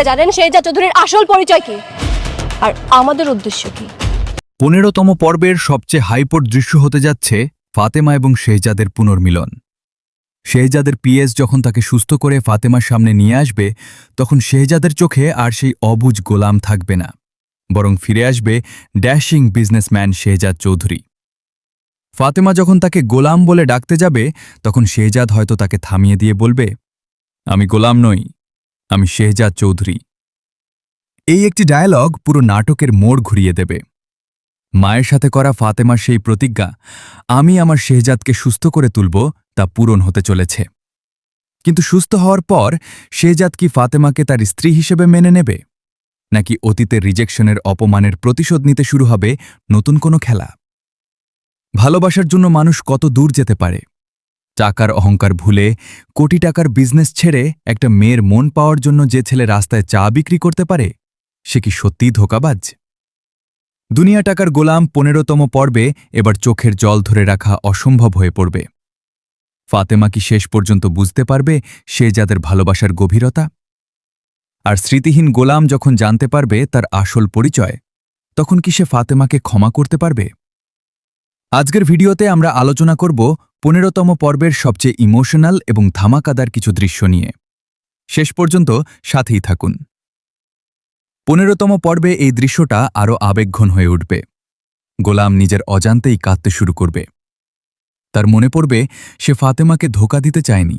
জানেন শেহজাদ চৌধুরীর আসল পরিচয় কি আর আমাদের উদ্দেশ্য কি? ১৫তম পর্বের সবচেয়ে হাইপোর দৃশ্য হতে যাচ্ছে ফাতেমা এবং শেহজাদের পুনর্মিলন। শেহজাদের পিএস যখন তাকে সুস্থ করে ফাতেমার সামনে নিয়ে আসবে, তখন শেহজাদের চোখে আর সেই অবুঝ গোলাম থাকবে না, বরং ফিরে আসবে ড্যাশিং বিজনেসম্যান শেহজাদ চৌধুরী। ফাতেমা যখন তাকে গোলাম বলে ডাকতে যাবে, তখন শেহজাদ হয়তো তাকে থামিয়ে দিয়ে বলবে, আমি গোলাম নই, আমি শেহজাদ চৌধুরী। এই একটি ডায়ালগ পুরো নাটকের মোড় ঘুরিয়ে দেবে। মায়ের সাথে করা ফাতেমার সেই প্রতিজ্ঞা, আমি আমার শেহজাদকে সুস্থ করে তুলব, তা পূরণ হতে চলেছে। কিন্তু সুস্থ হওয়ার পর শেহজাদ কি ফাতেমাকে তার স্ত্রী হিসেবে মেনে নেবে, নাকি অতীতের রিজেকশনের অপমানের প্রতিশোধ নিতে শুরু হবে নতুন কোনো খেলা? ভালোবাসার জন্য মানুষ কত দূর যেতে পারে? টাকার অহংকার ভুলে, কোটি টাকার বিজনেস ছেড়ে একটা মেয়ের মন পাওয়ার জন্য যে ছেলে রাস্তায় চা বিক্রি করতে পারে, সে কি সত্যিই ধোঁকাবাজ? দুনিয়া টাকার গোলাম ১৫তম পর্বে এবার চোখের জল ধরে রাখা অসম্ভব হয়ে পড়বে। ফাতেমা কি শেষ পর্যন্ত বুঝতে পারবে শেহজাদের ভালোবাসার গভীরতা? আর স্মৃতিহীন গোলাম যখন জানতে পারবে তার আসল পরিচয়, তখন কি সে ফাতেমাকে ক্ষমা করতে পারবে? আজকের ভিডিওতে আমরা আলোচনা করব ১৫তম পর্বের সবচেয়ে ইমোশনাল এবং ধামাকাদার কিছু দৃশ্য নিয়ে। শেষ পর্যন্ত সাথেই থাকুন। ১৫তম পর্বে এই দৃশ্যটা আরও আবেগঘন হয়ে উঠবে। গোলাম নিজের অজান্তেই কাঁদতে শুরু করবে। তার মনে পড়বে সে ফাতেমাকে ধোঁকা দিতে চায়নি,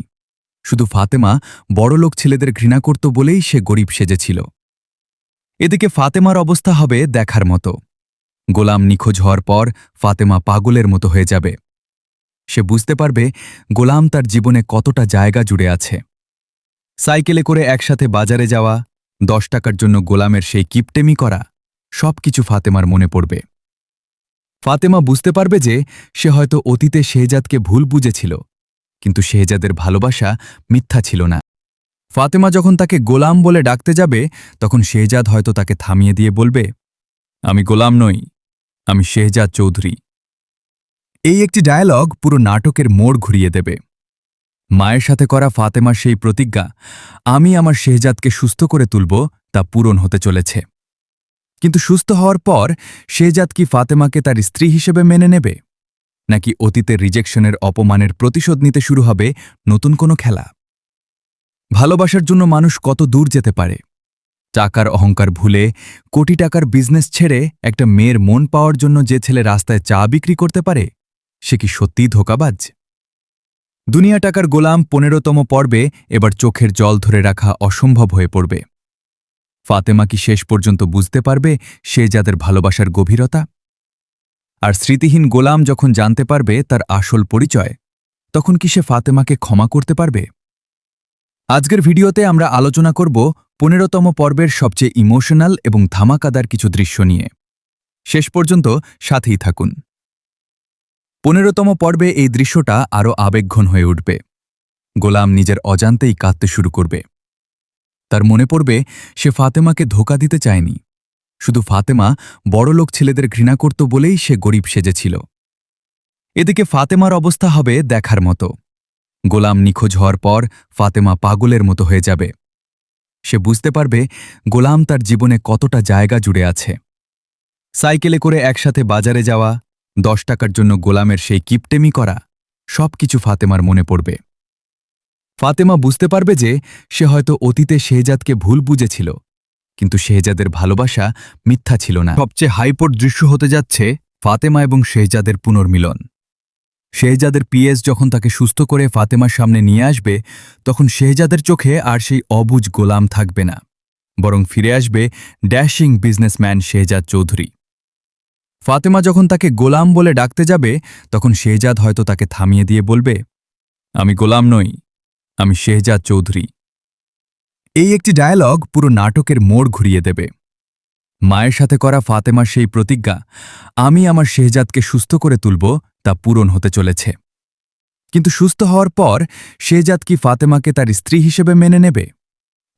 শুধু ফাতেমা বড়লোক ছেলেদের ঘৃণা করত বলেই সে গরিব সেজেছিল। এদিকে ফাতেমার অবস্থা হবে দেখার মতো। গোলাম নিখোঁজ হওয়ার পর ফাতেমা পাগলের মতো হয়ে যাবে। সে বুঝতে পারবে গোলাম তার জীবনে কতটা জায়গা জুড়ে আছে। সাইকেলে করে একসাথে বাজারে যাওয়া, ১০ টাকার জন্য গোলামের সেই কিপটেমি করা, সব কিছু ফাতেমার মনে পড়বে। ফাতেমা বুঝতে পারবে যে সে হয়তো অতীতে শেহজাদকে ভুল বুঝেছিল, কিন্তু শেহজাদের ভালোবাসা মিথ্যা ছিল না। ফাতেমা যখন তাকে গোলাম বলে ডাকতে যাবে, তখন শেহজাদ হয়তো তাকে থামিয়ে দিয়ে বলবে, আমি গোলাম নই, আমি শেহজাদ চৌধুরী। এই একটি ডায়ালগ পুরো নাটকের মোড় ঘুরিয়ে দেবে। মায়ের সাথে করা ফাতেমার সেই প্রতিজ্ঞা, আমি আমার শেহজাদকে সুস্থ করে তুলব, তা পূরণ হতে চলেছে। কিন্তু সুস্থ হওয়ার পর শেহজাদ কি ফাতেমাকে তার স্ত্রী হিসেবে মেনে নেবে, নাকি অতীতের রিজেকশনের অপমানের প্রতিশোধ নিতে শুরু হবে নতুন কোনো খেলা? ভালোবাসার জন্য মানুষ কত দূর যেতে পারে? টাকার অহংকার ভুলে, কোটি টাকার বিজনেস ছেড়ে একটা মেয়ের মন পাওয়ার জন্য যে ছেলে রাস্তায় চা বিক্রি করতে পারে, সে কি সত্যিই ধোঁকাবাজ? দুনিয়া টাকার গোলাম ১৫তম পর্বে এবার চোখের জল ধরে রাখা অসম্ভব হয়ে পড়বে। ফাতেমা কি শেষ পর্যন্ত বুঝতে পারবে শেহজাদের ভালোবাসার গভীরতা? আর স্মৃতিহীন গোলাম যখন জানতে পারবে তার আসল পরিচয়, তখন কি সে ফাতেমাকে ক্ষমা করতে পারবে? আজকের ভিডিওতে আমরা আলোচনা করব ১৫তম পর্বের সবচেয়ে ইমোশনাল এবং ধামাকাদার কিছু দৃশ্য নিয়ে। শেষ পর্যন্ত সাথেই থাকুন। ১৫তম পর্বে এই দৃশ্যটা আরও আবেগঘন হয়ে উঠবে। গোলাম নিজের অজান্তেই কাঁদতে শুরু করবে। তার মনে পড়বে সে ফাতেমাকে ধোঁকা দিতে চায়নি, শুধু ফাতেমা বড়লোক ছেলেদের ঘৃণা করত বলেই সে গরিব সেজেছিল। এদিকে ফাতেমার অবস্থা হবে দেখার মতো। গোলাম নিখোঁজ হওয়ার পর ফাতেমা পাগলের মতো হয়ে যাবে। সে বুঝতে পারবে গোলাম তার জীবনে কতটা জায়গা জুড়ে আছে। সাইকেলে করে একসাথে বাজারে যাওয়া, ১০ টাকার জন্য গোলামের সেই কিপটেমি করা, সব কিছু ফাতেমার মনে পড়বে। ফাতেমা বুঝতে পারবে যে সে হয়তো অতীতে শেহজাদকে ভুল বুঝেছিল, কিন্তু শেহজাদের ভালোবাসা মিথ্যা ছিল না। সবচেয়ে হাইপোর দৃশ্য হতে যাচ্ছে ফাতেমা এবং শেহজাদের পুনর্মিলন। শেহজাদের পিএস যখন তাকে সুস্থ করে ফাতেমার সামনে নিয়ে আসবে, তখন শেহজাদের চোখে আর সেই অবুঝ গোলাম থাকবে না, বরং ফিরে আসবে ড্যাশিং বিজনেসম্যান শেহজাদ চৌধুরী। ফাতেমা যখন তাকে গোলাম বলে ডাকতে যাবে, তখন শেহজাদ হয়তো তাকে থামিয়ে দিয়ে বলবে, আমি গোলাম নই, আমি শেহজাদ চৌধুরী। এই একটি ডায়ালগ পুরো নাটকের মোড় ঘুরিয়ে দেবে। মায়ের সাথে করা ফাতেমার সেই প্রতিজ্ঞা, আমি আমার শেহজাদকে সুস্থ করে তুলব, তা পূরণ হতে চলেছে। কিন্তু সুস্থ হওয়ার পর শেহজাদ কি ফাতেমাকে তার স্ত্রী হিসেবে মেনে নেবে,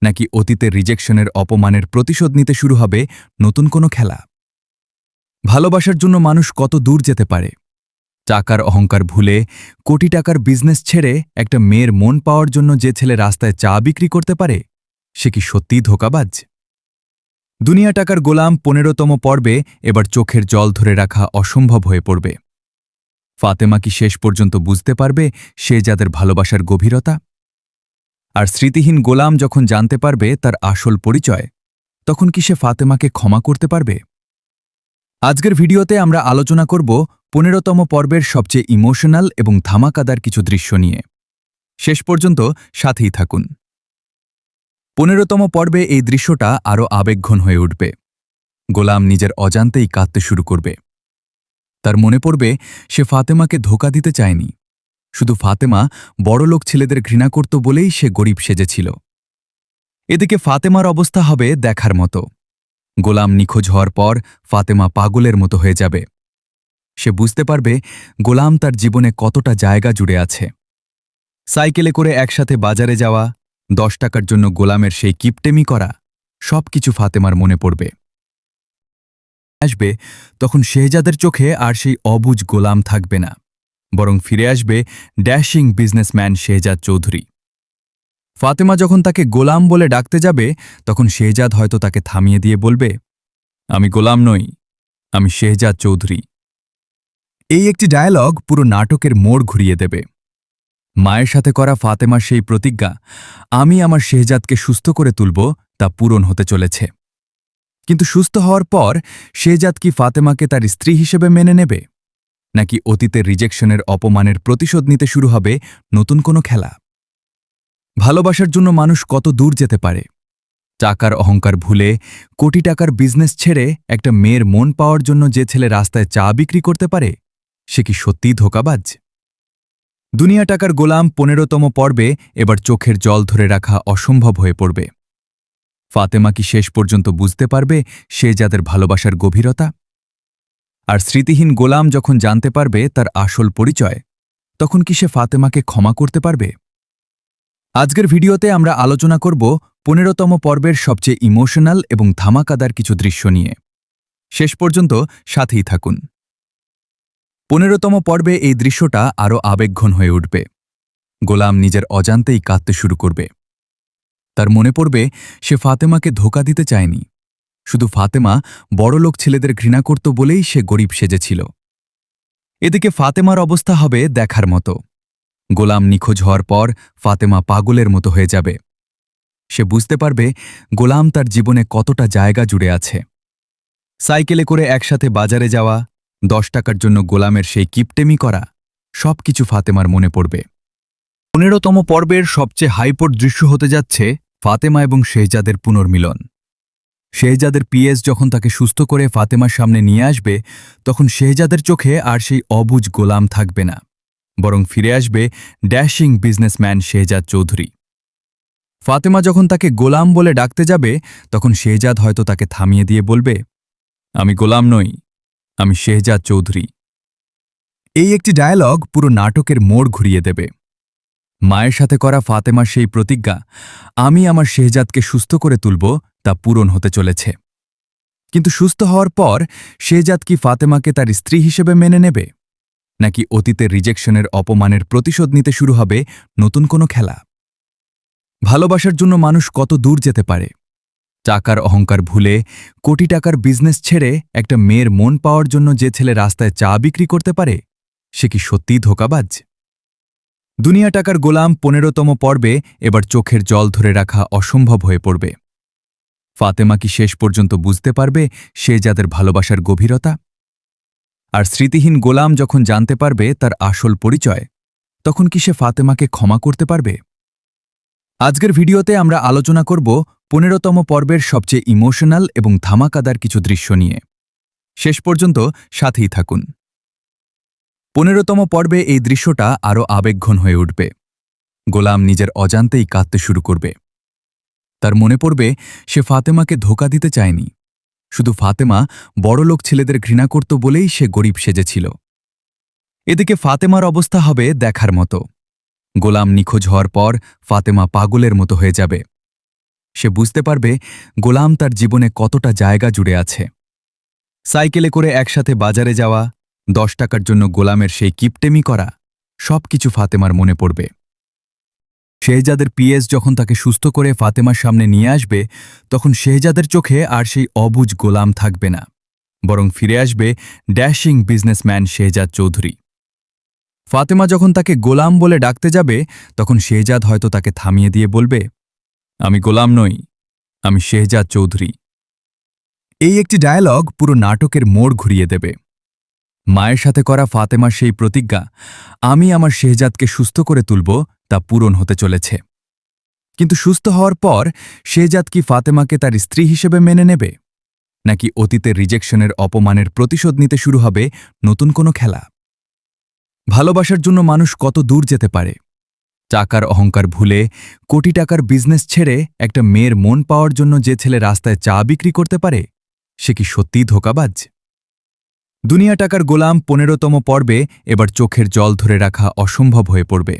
নাকি অতীতের রিজেকশনের অপমানের প্রতিশোধ নিতে শুরু হবে নতুন কোনো খেলা? ভালোবাসার জন্য মানুষ কত দূর যেতে পারে? টাকার অহংকার ভুলে, কোটি টাকার বিজনেস ছেড়ে একটা মেয়ের মন পাওয়ার জন্য যে ছেলে রাস্তায় চা বিক্রি করতে পারে, সে কি সত্যিই ধোঁকাবাজ? দুনিয়া টাকার গোলাম ১৫তম পর্বে এবার চোখের জল ধরে রাখা অসম্ভব হয়ে পড়বে। ফাতেমা কি শেষ পর্যন্ত বুঝতে পারবে শেহজাদের ভালোবাসার গভীরতা? আর স্মৃতিহীন গোলাম যখন জানতে পারবে তার আসল পরিচয়, তখন কি সে ফাতেমাকে ক্ষমা করতে পারবে? আজকের ভিডিওতে আমরা আলোচনা করব ১৫তম পর্বের সবচেয়ে ইমোশনাল এবং ধামাকাদার কিছু দৃশ্য নিয়ে। শেষ পর্যন্ত সাথেই থাকুন। ১৫তম পর্বে এই দৃশ্যটা আরও আবেগঘন হয়ে উঠবে। গোলাম নিজের অজান্তেই কাঁদতে শুরু করবে। তার মনে পড়বে সে ফাতেমাকে ধোঁকা দিতে চায়নি। শুধু ফাতেমা বড়লোক ছেলেদের ঘৃণা করত বলেই সে গরিব সেজেছিল। এদিকে ফাতেমার অবস্থা হবে দেখার মতো। গোলাম নিখোঁজ হওয়ার পর ফাতেমা পাগলের মতো হয়ে যাবে। সে বুঝতে পারবে গোলাম তার জীবনে কতটা জায়গা জুড়ে আছে। সাইকেলে করে একসাথে বাজারে যাওয়া, ১০ টাকার জন্য গোলামের সেই কিপটেমি করা, সবকিছু ফাতেমার মনে পড়বে। আসবে তখন শেহজাদের চোখে আর সেই অবুঝ গোলাম থাকবে না, বরং ফিরে আসবে ড্যাশিং বিজনেসম্যান শেহজাদ চৌধুরী। ফাতেমা যখন তাকে গোলাম বলে ডাকতে যাবে, তখন শেহজাদ হয়তো তাকে থামিয়ে দিয়ে বলবে, আমি গোলাম নই, আমি শেহজাদ চৌধুরী। এই একটি ডায়ালগ পুরো নাটকের মোড় ঘুরিয়ে দেবে। মায়ের সাথে করা ফাতেমার সেই প্রতিজ্ঞা, আমি আমার শেহজাদকে সুস্থ করে তুলব, তা পূরণ হতে চলেছে। কিন্তু সুস্থ হওয়ার পর শেহজাদ কি ফাতেমাকে তার স্ত্রী হিসেবে মেনে নেবে, নাকি অতীতের রিজেকশনের অপমানের প্রতিশোধ নিতে শুরু হবে নতুন কোনো খেলা? ভালোবাসার জন্য মানুষ কত দূর যেতে পারে। টাকার অহংকার ভুলে, কোটি টাকার বিজনেস ছেড়ে একটা মেয়ের মন পাওয়ার জন্য যে ছেলে রাস্তায় চা বিক্রি করতে পারে, সে কি সত্যিই ধোঁকাবাজ? দুনিয়া টাকার গোলাম ১৫তম পর্বে এবার চোখের জল ধরে রাখা অসম্ভব হয়ে পড়বে। ফাতেমা কি শেষ পর্যন্ত বুঝতে পারবে শেহজাদের ভালোবাসার গভীরতা? আর স্মৃতিহীন গোলাম যখন জানতে পারবে তার আসল পরিচয়, তখন কি সে ফাতেমাকে ক্ষমা করতে পারবে? আজকের ভিডিওতে আমরা আলোচনা করব ১৫তম পর্বের সবচেয়ে ইমোশনাল এবং ধামাকাদার কিছু দৃশ্য নিয়ে। শেষ পর্যন্ত সাথেই থাকুন। ১৫তম পর্বে এই দৃশ্যটা আরও আবেগঘন হয়ে উঠবে। গোলাম নিজের অজান্তেই কাঁদতে শুরু করবে। তার মনে পড়বে সে ফাতেমাকে ধোঁকা দিতে চায়নি। শুধু ফাতেমা বড়লোক ছেলেদের ঘৃণা করত বলেই সে গরিব সেজেছিল। এদিকে ফাতেমার অবস্থা হবে দেখার মতো। গোলাম নিখোঁজ হওয়ার পর ফাতেমা পাগলের মতো হয়ে যাবে। সে বুঝতে পারবে গোলাম তার জীবনে কতটা জায়গা জুড়ে আছে। সাইকেলে করে একসাথে বাজারে যাওয়া, ১০ টাকার জন্য গোলামের সেই কিপটেমি করা, সবকিছু ফাতেমার মনে পড়বে। ১৫তম পর্বের সবচেয়ে হাইপোর দৃশ্য হতে যাচ্ছে ফাতেমা এবং শেহজাদের পুনর্মিলন। শেহজাদের পিএস যখন তাকে সুস্থ করে ফাতেমার সামনে নিয়ে আসবে, তখন শেহজাদের চোখে আর সেই অবুঝ গোলাম থাকবে না, বরং ফিরে আসবে ড্যাশিং বিজনেসম্যান শেহজাদ চৌধুরী। ফাতেমা যখন তাকে গোলাম বলে ডাকতে যাবে, তখন শেহজাদ হয়তো তাকে থামিয়ে দিয়ে বলবে, আমি গোলাম নই, আমি শেহজাদ চৌধুরী। এই একটি ডায়ালগ পুরো নাটকের মোড় ঘুরিয়ে দেবে। মায়ের সাথে করা ফাতেমার সেই প্রতিজ্ঞা, আমি আমার শেহজাদকে সুস্থ করে তুলব, তা পূরণ হতে চলেছে। কিন্তু সুস্থ হওয়ার পর শেহজাদ কি ফাতেমাকে তার স্ত্রী হিসেবে মেনে নেবে, নাকি অতীতের রিজেকশনের অপমানের প্রতিশোধ নিতে শুরু হবে নতুন কোনো খেলা? ভালোবাসার জন্য মানুষ কত দূর যেতে পারে। টাকার অহংকার ভুলে, কোটি টাকার বিজনেস ছেড়ে একটা মেয়ের মন পাওয়ার জন্য যে ছেলে রাস্তায় চা বিক্রি করতে পারে, সে কি সত্যিই ধোঁকাবাজ? দুনিয়া টাকার গোলাম ১৫তম পর্বে এবার চোখের জল ধরে রাখা অসম্ভব হয়ে পড়বে। ফাতেমা কি শেষ পর্যন্ত বুঝতে পারবে শেহজাদের ভালোবাসার গভীরতা? আর স্মৃতিহীন গোলাম যখন জানতে পারবে তার আসল পরিচয়, তখন কি সে ফাতেমাকে ক্ষমা করতে পারবে? আজকের ভিডিওতে আমরা আলোচনা করব ১৫তম পর্বের সবচেয়ে ইমোশনাল এবং ধামাকাদার কিছু দৃশ্য নিয়ে। শেষ পর্যন্ত সাথেই থাকুন। ১৫তম পর্বে এই দৃশ্যটা আরও আবেগঘন হয়ে উঠবে। গোলাম নিজের অজান্তেই কাঁদতে শুরু করবে। তার মনে পড়বে সে ফাতেমাকে ধোঁকা দিতে চায়নি। শুধু ফাতেমা বড়লোক ছেলেদের ঘৃণা করত বলেই সে গরিব সেজেছিল। এদিকে ফাতেমার অবস্থা হবে দেখার মতো। গোলাম নিখোঁজ হওয়ার পর ফাতেমা পাগলের মতো হয়ে যাবে। সে বুঝতে পারবে গোলাম তার জীবনে কতটা জায়গা জুড়ে আছে। সাইকেলে করে একসাথে বাজারে যাওয়া, ১০ টাকার জন্য গোলামের সেই কিপটেমি করা, সবকিছু ফাতেমার মনে পড়বে। শেহজাদের পিএস যখন তাকে সুস্থ করে ফাতেমার সামনে নিয়ে আসবে তখন শেহজাদের চোখে আর সেই অবুঝ গোলাম থাকবে না, বরং ফিরে আসবে ড্যাশিং বিজনেসম্যান শেহজাদ চৌধুরী। ফাতেমা যখন তাকে গোলাম বলে ডাকতে যাবে তখন শেহজাদ হয়তো তাকে থামিয়ে দিয়ে বলবে, আমি গোলাম নই, আমি শেহজাদ চৌধুরী। এই একটি ডায়ালগ পুরো নাটকের মোড় ঘুরিয়ে দেবে। মায়ের সাথে করা ফাতেমার সেই প্রতিজ্ঞা, আমি আমার শেহজাদকে সুস্থ করে তুলব, তা পূরণ হতে চলেছে। কিন্তু সুস্থ হওয়ার পর শেহজাদ কি ফাতেমাকে তার স্ত্রী হিসেবে মেনে নেবে, নাকি অতীতের রিজেকশনের অপমানের প্রতিশোধ নিতে শুরু হবে নতুন কোনো খেলা? ভালোবাসার জন্য মানুষ কত দূর যেতে পারে। টাকার অহংকার ভুলে কোটি টাকার বিজনেস ছেড়ে একটা মেয়ের মন পাওয়ার জন্য যে ছেলে রাস্তায় চা বিক্রি করতে পারে, সে কি সত্যিই ধোঁকাবাজ? দুনিয়া টাকার গোলাম ১৫তম পর্বে এবার চোখের জল ধরে রাখা অসম্ভব হয়ে পড়বে।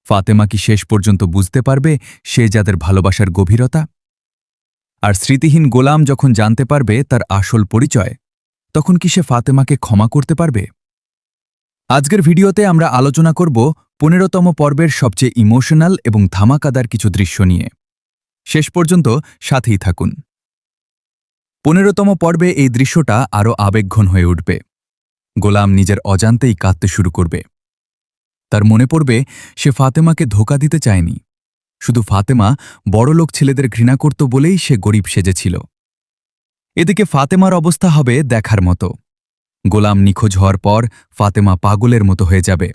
ফাতেমা কি শেষ পর্যন্ত বুঝতে পারবে শেহজাদের ভালোবাসার গভীরতা? আর স্মৃতিহীন গোলাম যখন জানতে পারবে তার আসল পরিচয়, তখন কি সে ফাতেমাকে ক্ষমা করতে পারবে? আজকের ভিডিওতে আমরা আলোচনা করব ১৫তম পর্বের সবচেয়ে ইমোশনাল এবং ধামাকাদার কিছু দৃশ্য নিয়ে। শেষ পর্যন্ত সাথেই থাকুন। ১৫তম পর্বে এই দৃশ্যটা আরও আবেগঘন হয়ে উঠবে। গোলাম নিজের অজান্তেই কাঁদতে শুরু করবে। তার মনে পড়বে সে ফাতেমাকে ধোঁকা দিতে চায়নি, শুধু ফাতেমা বড়লোক ছেলেদের ঘৃণা করত বলেই সে গরিব সেজেছিল। এদিকে ফাতেমার অবস্থা হবে দেখার মতো। গোলাম নিখোঁজ হওয়ার পর ফাতেমা পাগলের মতো হয়ে যাবে।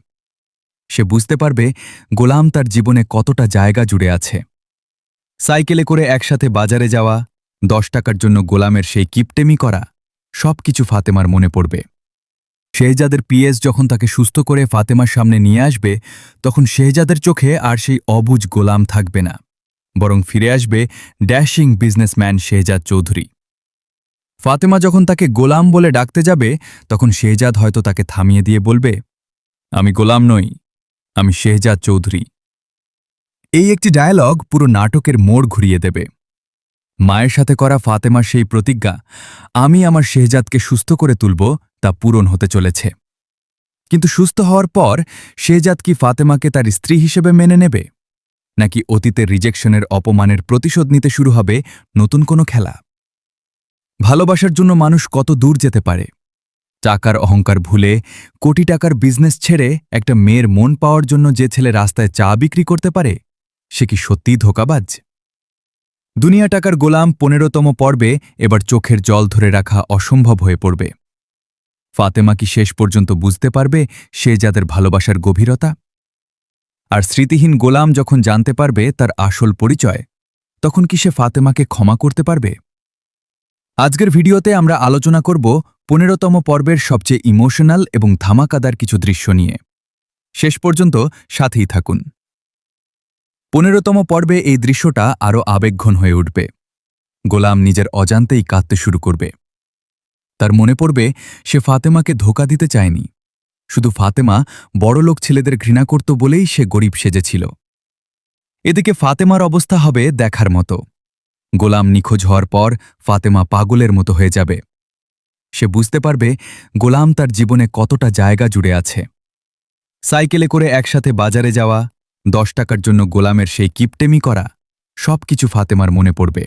সে বুঝতে পারবে গোলাম তার জীবনে কতটা জায়গা জুড়ে আছে। সাইকেলে করে একসাথে বাজারে যাওয়া, ১০ টাকার জন্য গোলামের সেই কিপটেমি করা, সব কিছু ফাতেমার মনে পড়বে। শেহজাদের পিএস যখন তাকে সুস্থ করে ফাতেমার সামনে নিয়ে আসবে তখন শেহজাদের চোখে আর সেই অবুঝ গোলাম থাকবে না, বরং ফিরে আসবে ড্যাশিং বিজনেসম্যান শেহজাদ চৌধুরী। ফাতেমা যখন তাকে গোলাম বলে ডাকতে যাবে তখন শেহজাদ হয়তো তাকে থামিয়ে দিয়ে বলবে, আমি গোলাম নই, আমি শেহজাদ চৌধুরী। এই একটি ডায়ালগ পুরো নাটকের মোড় ঘুরিয়ে দেবে। মায়ের সাথে করা ফাতেমার সেই প্রতিজ্ঞা, আমি আমার শেহজাদকে সুস্থ করে তুলব, তা পূরণ হতে চলেছে। কিন্তু সুস্থ হওয়ার পর শেহজাদ কি ফাতেমাকে তার স্ত্রী হিসেবে মেনে নেবে, নাকি অতীতের রিজেকশনের অপমানের প্রতিশোধ নিতে শুরু হবে নতুন কোনো খেলা? ভালোবাসার জন্য মানুষ কত দূর যেতে পারে। টাকার অহংকার ভুলে কোটি টাকার বিজনেস ছেড়ে একটা মেয়ের মন পাওয়ার জন্য যে ছেলে রাস্তায় চা বিক্রি করতে পারে, সে কি সত্যিই ধোঁকাবাজ? দুনিয়া টাকার গোলাম ১৫তম পর্বে এবার চোখের জল ধরে রাখা অসম্ভব হয়ে পড়বে। ফাতেমা কি শেষ পর্যন্ত বুঝতে পারবে শেহজাদের ভালোবাসার গভীরতা? আর স্মৃতিহীন গোলাম যখন জানতে পারবে তার আসল পরিচয়, তখন কি সে ফাতেমাকে ক্ষমা করতে পারবে? আজকের ভিডিওতে আমরা আলোচনা করব ১৫তম পর্বের সবচেয়ে ইমোশনাল এবং ধামাকাদার কিছু দৃশ্য নিয়ে। শেষ পর্যন্ত সাথেই থাকুন। ১৫তম পর্বে এই দৃশ্যটা আরও আবেগঘন হয়ে উঠবে। গোলাম নিজের অজান্তেই কাঁদতে শুরু করবে। তার মনে পড়বে সে ফাতেমাকে ধোঁকা দিতে চায়নি, শুধু ফাতেমা বড়লোক ছেলেদের ঘৃণা করত বলেই সে গরিব সেজেছিল। এদিকে ফাতেমার অবস্থা হবে দেখার মতো। গোলাম নিখোঁজ হওয়ার পর ফাতেমা পাগলের মতো হয়ে যাবে। সে বুঝতে পারবে গোলাম তার জীবনে কতটা জায়গা জুড়ে আছে। সাইকেলে করে একসাথে বাজারে যাওয়া, ১০ টাকার জন্য গোলামের সেই কিপটেমি করা, সব কিছু ফাতেমার মনে পড়বে।